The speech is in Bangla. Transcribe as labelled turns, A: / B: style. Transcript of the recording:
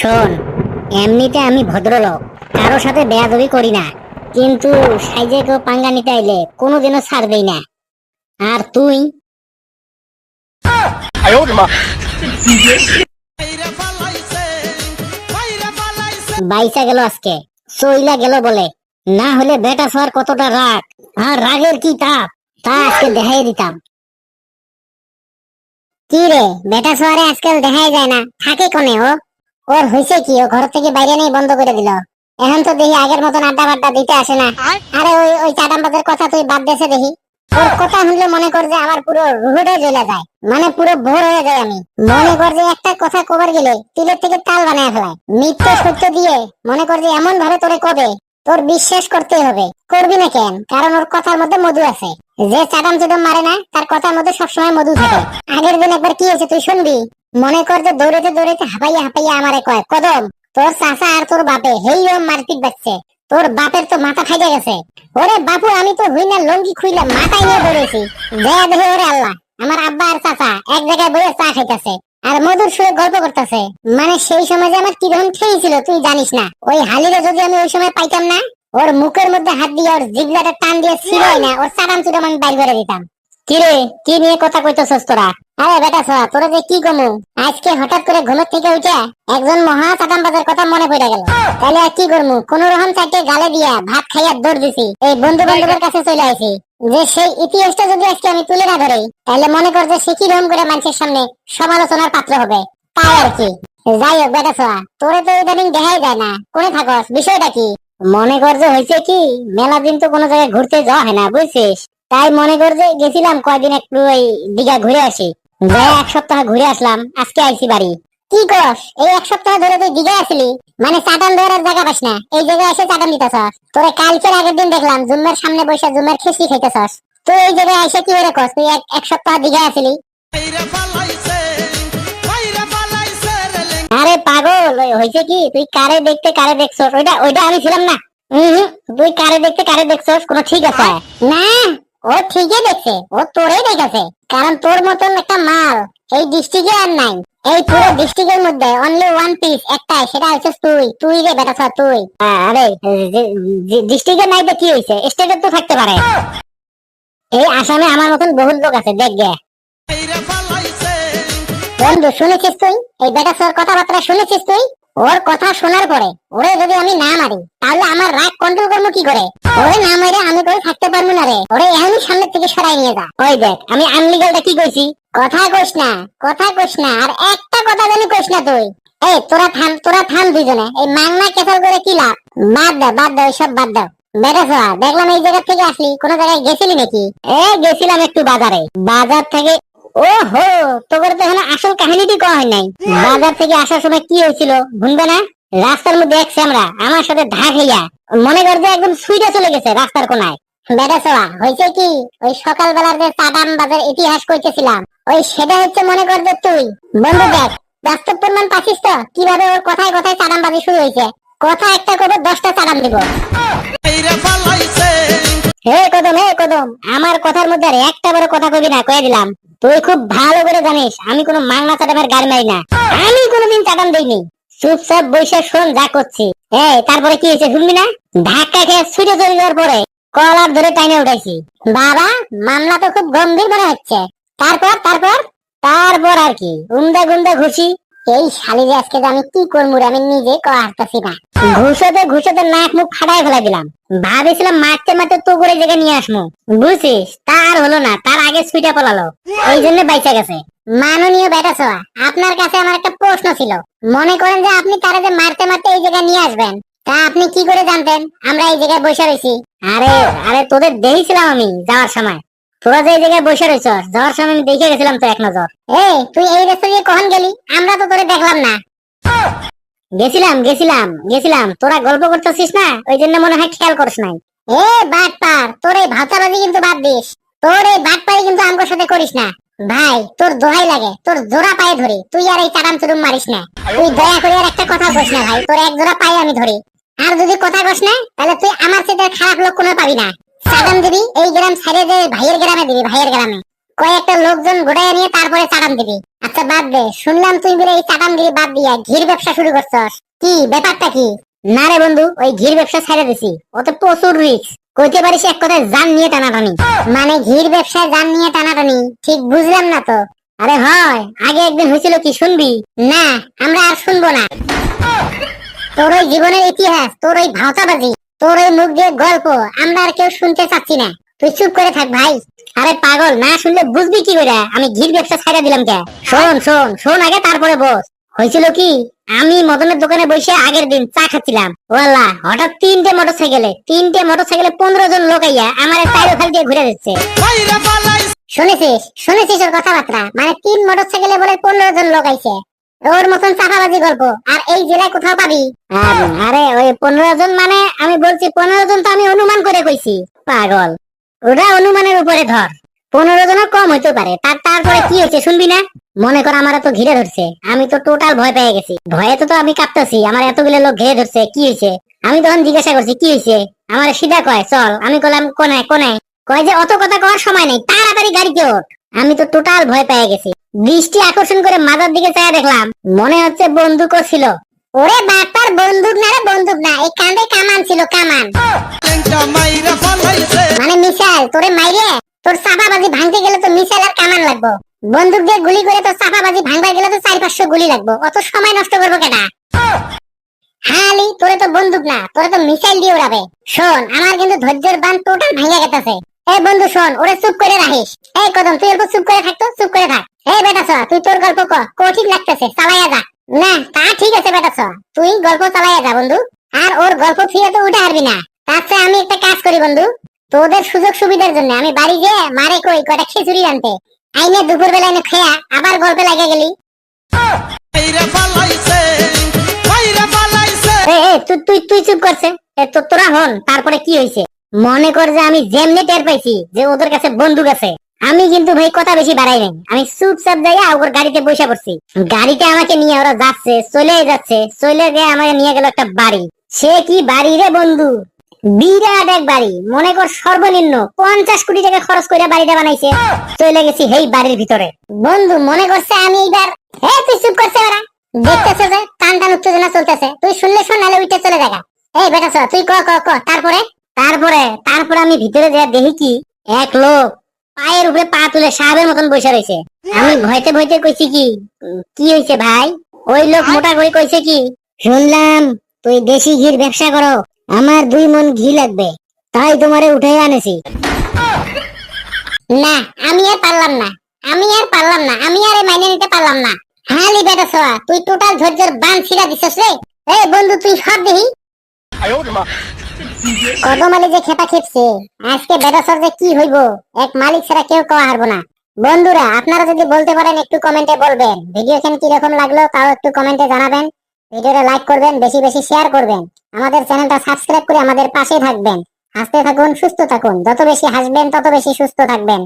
A: শোন, এমনিতে আমি ভদ্রলোক, কারো সাথে বেয়াদবি করি না, কিন্তু সাইজে কেউ পাঙ্গা নিতে আইলে কোনোদিনও ছাড় দেই না। আর তুই বাইসা গেল আজকে, চইলা গেল বলে, না হলে বেটা সর কতটা রাগ আর রাগের কি তাপ তা আজকে দেখাই দিতাম। কি রে, বেটা সোয়ারে আজকাল দেখাই যায় না, থাকে কোনে ও? ওর হইছে কি, ও ঘর থেকে বাইরে নেই বন্ধ করে দিল। এখন তো দেখি আগের মতন আড্ডা বাড্ডা দিতে আসে না। আরে ওই ওই চাটাম্বাজের কথা তুই বাদ দেছে দেখি। ওর কথা শুনলে মনে কর যে আমার পুরো রুহুটা জ্বলে যায়, মানে পুরো ভোর হয়ে যায়। আমি মনে কর যে একটা কথা কবার গেলে তিলের থেকে তাল বানায় ফেলায়। মিথ্য সত্য দিয়ে মনে কর যে এমন ভাবে তোরে কবে, তোর বিশ্বাস করতে হবে। করবি না কেন? কারণ ওর কথার মধ্যে মধু আছে। যে চাটাম চুটাম মারে না, তার কথার মধ্যে সবসময় মধু থাকে। আগের দিন একবার কি হয়েছে তুই শুনবি। মনে কর যে দৌড়াতে দৌড়াতে হাঁপাইয়া হাঁপাইয়া আমারে কয়, কদম তোর চাচা আর তোর বাপে হেই ও মারপিট বাজছে, তোর বাপের তো মাথা ফাইটা গেছে। ওরে বাপু, আমি তো হই না লঙ্গি খুইলা মাথায় নিয়ে দৌড়েছি। দেয়া দেখে ওরে আল্লাহ, আমার আব্বা আর চাচা এক জায়গায় বসে চা খাইতেছে আর মধুর সুরে গল্প করতেছে। মানে সেই সময় যে আমার কিরকম খেয়েছিল তুই জানিস না। ওই হালিরে যদি আমি ওই সময় পাইতাম না, ওর মুখের মধ্যে হাত দিয়ে ওর জিগলাটা টান দিয়ে ছিলই না, ওর চাটাম চুটাম আমি বাইর করে দিতাম। কিরে, কি নিয়ে কথা কইতেছস তোরা? আরে বেটা ছা, তোরা যে কি কমু, আজকে হঠাৎ করে ঘুমের থেকে উঠে একজন মহা চাটামবাজের কথা মনে পড়ে গেল। তাহলে আর কি করবো, কোন রকম চারটে গালে দিয়া ভাত খাইয়া দৌড় দিছি, এই বন্ধু বান্ধবের কাছে চলে আসি। যে সেই ইতিহাসটা যদি আজকে আমি তুলে না ধরি, তাহলে মনে কর যে সে কিরকম করে মানুষের সামনে সমালোচনার পাত্র হবে, তাই আর কি। যাই হোক বেটা ছা, তোরে তো ইদানিং দেখাই যায় না, কোনে থাকস, বিষয়টা কি? মনে কর যে হয়েছে কি, মেলা দিন তো কোনো জায়গায় ঘুরতে যাওয়া হয় না বুঝছিস। তাই মনে কর যে গেছিলাম কয়দিন একটু ওই দীঘা ঘুরে আসি। যে এক সপ্তাহ ঘুরে আসলাম, আজকে আইছি বাড়ি। কি কস, এই এক সপ্তাহ ধরে তুই দীঘা আসলি? মানে চাটান ধরার জায়গা পাস না, এই জায়গায় এসে চাটান দিতেছস? তোরে কালকের আগের দিন দেখলাম জুম্মের সামনে বসে জুম্মের খিচড়ি খাইতেছস। তুই এই জায়গায় এসে কি করে কস তুই এক সপ্তাহ দীঘা আসলি? আরে পাগল, হয়েছে কি, তুই কারে দেখতে কারে দেখছস, ওইটা ওইটা আমি ছিলাম না। তুই কারে দেখতে কারে দেখছস কোনো ঠিক আছে না? ও ঠিকই দেখছে, ও তোরেই দেখেছে। কারণ তোর মতন একটা মাল এই ডিস্ট্রিক্টে আর নাই। এই পুরো ডিস্ট্রিক্টের মধ্যে অনলি ওয়ান পিস একটাই, সেটা হচ্ছে তুই। তুই রে বেটা ছা, তুই। আরে ডিস্ট্রিক্টে নাই তো কি হয়েছে, স্টেটে তো থাকতে পারে। এই আসামে আমার মতন বহুত লোক আছে, দেখ গে। বন্ধু শুনেছিস তুই এই বেটা ছোর কথাবার্তা শুনেছিস তুই? ওর কথা শোনার পরে ওরে যদি আমি না মারি, তাহলে আমার রাগ কন্ট্রোল করবো কি করে? ওরে না মারে আমি করে থাকতে পারবো না রে। ওরে এখনই সামনের থেকে সরাই নিয়ে যা। ওই দেখ, আমি আনলিগালটা কি কইছি। কথা কইস না, কথা কইস না, আর একটা কথা জানি কইস না তুই। এই তোরা থাম দুজনে, এই মাংনা কেসাল করে কি লাভ? বাদ দে ওইসব বাদ দাও। বেটা ছোড়া, দেখলাম এই জায়গা থেকে আসলি, কোন জায়গায় গেছিলি নাকি? গেছিলাম একটু বাজারে। বাজার থেকে ও হো, তোর তো এখানে আসল কাহিনীটি কওয়া হয় নাই। বাজার থেকে আসার সময় কি হয়েছিল ভুলবে না? রাস্তার মধ্যে এক আমরা আমার সাথে ধাক হইয়া মনে কর যে একদম সুইটা চলে গেছে রাস্তার কোনায়। বেটা ছোড়া, হয়েছে কি, ওই সকালবেলার যে চাটাম বাজার ইতিহাস কইতেছিলাম, ওই সেটা হচ্ছে মনে কর যে তুই। বন্ধু দেখ, বাস্তব প্রমাণ পাচ্ছিস তো কিভাবে ওর কথায় কথায় চাটাম বাজি শুরু হয়েছে। কথা একটা করবো, 10টা চাটাম দিব। হে কদম, হে কদম, আমার কথার মধ্যে আর একটা বড় কথা কবি না, কয়ে দিলাম। তুই খুব ভালো করে জানিস আমি কোনো মাংনা চাটামের গাড়ি মারি না। আমি কোনোদিন চাটাম দিইনি। চুপচাপ বসে শোন যা করছি। তারপরে কি হয়েছে শুনবি না? ধাক্কা খেয়ে ছুটে চলে যাওয়ার পরে কলার ধরে টাইনে উঠাইছি। বাবা, মামলা তো খুব গম্ভীর মনে হচ্ছে। তারপর তারপর তারপর আর কি, উন্দা গুন্দা ঘুষি। এই শালি যে আজকে যে আমি কি করবো আমি নিজে হারতাছি না। ঘুষতে নাক মুখ ফাটাই ফেলা দিলাম। ভাবেছিলাম মারতে মারতে তো করে জায়গায় নিয়ে আসবো, বুঝছিস? তার হলো না, তার আগে সুইটা পলালো, এই জন্য বাইচা গেছে। মাননীয় বেটা ছোয়া, আপনার কাছে আমার একটা প্রশ্ন ছিল। মনে করেন যে আপনি তারা যে মারতে মারতে এই জায়গায় নিয়ে আসবেন, তা আপনি কি করে জানতেন আমরা এই জায়গায় বসে রয়েছি? আরে আরে তোদের দেখেছিলাম আমি যাওয়ার সময়। তোরা যে এই জায়গায় বসে রয়েছ, যাওয়ার সময় আমি দেখে গেছিলাম তো এক নজর। তুই এই রাস্তা দিয়ে কখন গেলি? আমরা তো তোরে দেখলাম না। গেছিলাম গেছিলাম গেছিলাম, তোরা গল্প করতেছিস না, ওই জন্য মনে হয় খেয়াল করিস নাই। বাটপার, তোর এই ভাতাবাজি কিন্তু বাদ দিস। তোর এই বাটপারি কিন্তু আমগোর সাথে করিস না। ভাই তোর দোহাই লাগে, তোর জোড়া পায়ে ধরি, তুই আর এই চাটাম চুরুম মারিস না। তুই দয়া করে আর একটা কথা কইস না ভাই, তোর এক জোড়া পায়ে আমি ধরি। আর যদি কথা কস না, তাহলে তুই আমার সাথে খারাপ লোক কোনো পাবি না। চাটাম দিবি এই গ্রাম ছেড়ে যে ভাইয়ের গ্রামে দিবি, ভাইয়ের গ্রামে। কয়েকটা লোকজন গোটায় নিয়ে তারপরে চাটান দিবি। আচ্ছা বাদ দে, শুনলাম তুই বলে এই চাটানগিরি বাদ দিয়া ঘির ব্যবসা শুরু করছস, কি ব্যাপারটা কি? না রে বন্ধু, ওই ঘির ব্যবসা ছেড়ে দিছি, ওতে প্রচুর রিস্ক। কইতে পারিস এক কথায় জান নিয়ে টানাটানি। মানে ঘির ব্যবসায় জান নিয়ে টানাটানি, ঠিক বুঝলাম না তো। আরে হয়, আগে একদিন হয়েছিল কি শুনবি? না, আমরা আর শুনবো না। তোর ওই জীবনের ইতিহাস, তোর ওই ভাওতাবাজি, তোর ওই মুখ দিয়ে গল্প আমরা আর কেউ শুনতে চাচ্ছি না। তুই চুপ করে থাক ভাই। আরে পাগল, না শুনলে বুঝবি কি করে আমি ঘির ব্যবসা ছাইড়া দিলাম কে? শোন শোন শোন আগে, তারপরে বস। হয়েছিল কি, আমি মদনের দোকানে বসে আগের দিন চা খাচ্ছিলাম, ওয়াল্লাহ হঠাৎ তিনটে মোটরসাইকেলে 15 জন লোক আইয়া আমার টাইরো খাল দিয়ে ঘুরে দিচ্ছে। শুনেছিস শুনেছিস ওর কথাবার্তা? মানে 3 মোটরসাইকেলে বলে 15 জন লোক আইছে। ওর মতন চাপাবাজি গল্প আর এই জেলায় কোথাও পাবি? আরে ওই 15 জন মানে আমি বলছি 15 জন তো আমি অনুমান করে কইছি। পাগল, ওরা অনুমানের উপরে ধর। 15 জনের কম হইতে পারে। তারপরে কি হয়েছে শুনবি না? মনে কর আমার তো ঘিরে ধরছে, আমি তো টোটাল ভয় পেয়ে গেছি। ভয়ে তো আমি কাঁপতেছি, আমার এতগুলো লোক ঘিরে ধরছে, কি হয়েছে? আমি তখন জিজ্ঞাসা করছি কি হয়েছে, আমার সিধা কয় চল। আমি কইলাম কোনায় কোনায়, কয় যে অত কথা কওয়ার সময় নেই, তাড়াতাড়ি গাড়িতে ওঠ। আমি তো টোটাল ভয় পেয়ে গেছি। দৃষ্টি আকর্ষণ করে মাথার দিকে চাইয়া দেখলাম, মনে হচ্ছে বন্দুকও ছিল। ওরে বাপার, বন্দুক না রে, বন্দুক না, এই কাঁধে কামান ছিল, কামান। মানে মিসাইল, তোরে মাইরে তোর চাপাবাজি ভাঙতে গেলে তো মিসাইল আর কামান লাগবো। বন্দুক দিয়ে গুলি করে তোর চাপাবাজি ভাঙতে গেলে তো 4-500 গুলি লাগবো। অত সময় নষ্ট করবো কেটা? হালি, তোরে তো বন্দুক না, তোরে তো মিসাইল দিয়ে উড়াবে। শোন, আমার কিন্তু ধৈর্যের বাঁধ টোটাল ভাঙা গেছে। এই বন্ধু শোন, ওরে চুপ করে রাখিস। এই কদম, তুই অল্প চুপ করে থাকতো, চুপ করে থাক। এই বেটা ছ, তুই তোর গল্প ঠিক লাগতেছে, চালাইয়া যা। না তা ঠিক আছে বেটা ছ, তুই গল্প চালাইয়া যা বন্ধু। আর ওর গল্প ফিরে তো উঠে হারবি না। তার চেয়ে আমি একটা কাজ করি বন্ধু, তোদের সুযোগ সুবিধার জন্য আমি বাড়ি গিয়ে মারে কই কয়টা খিচুড়ি আনতে। আইনে দুপুর বেলা এনে খেয়া আবার গল্পে লাগিয়ে গেলি। তুই তুই চুপ করছে। তোরা হন, তারপরে কি হয়েছে? মনে কর যে আমি যেমনি টের পাইছি যে ওদের কাছে বন্দুক আছে, আমি কিন্তু ভাই কথা বেশি বাড়াই নাই। আমি চুপচাপ যাইয়া ওর গাড়িতে বসে পড়ছি। গাড়িতে আমাকে নিয়ে ওরা যাচ্ছে, চলে গিয়ে আমাকে নিয়ে গেল একটা বাড়ি। সে কি বাড়ি রে বন্ধু, বিরাট এক বাড়ি। মনে কর সর্বনিম্ন 50 কোটি টাকা খরচ করে বাড়িটা বানাইছে। চলে গেছি এই বাড়ির ভিতরে। বন্ধু মনে করছে আমি এইবার, তুই চুপ করছে ওরা, দেখতেছে যে টান টান উত্তেজনা চলতেছে। তুই শুনলে শোন, নাহলে উঠে চলে দেখা। এই বেটা তুই ক ক ক তারপরে তারপরে তারপরে আমি ভিতরে যা দেখি কি, এক লোক পায়ের উপরে পা তুলে সাহেবের মতন বসে রয়েছে। আমি ভয়তে ভয়তে কইছি কি, কি হয়েছে ভাই? ওই লোক মোটা করে কইছে কি, শুনলাম তুই দেশি ঘির ব্যবসা করো, আমার 2 মণ ঘি লাগবে, তাই তোমারে উঠে আনেছি। না, আমি আর পারলাম না, আমি আর মাইনে নিতে পারলাম না। হালি বেটা সোয়া, তুই টোটাল ধৈর্যের বান ছিড়া দিছস রে। এই বন্ধু তুই সব দেখি কদম আলী যে খেপা খেপছে, আজকে বেটা সর যে কি হইব এক মালিক ছাড়া কেউ কওয়া হারবো না। বন্ধুরা আপনারা যদি বলতে পারেন একটু কমেন্টে বলবেন ভিডিওখান কিরকম লাগলো, তাও একটু কমেন্টে জানাবেন। ভিডিওটা লাইক করবেন, বেশি বেশি শেয়ার করবেন, আমাদের চ্যানেলটা সাবস্ক্রাইব করে আমাদের পাশে থাকবেন। হাসতে থাকুন, সুস্থ থাকুন, যত বেশি হাসবেন তত বেশি সুস্থ থাকবেন।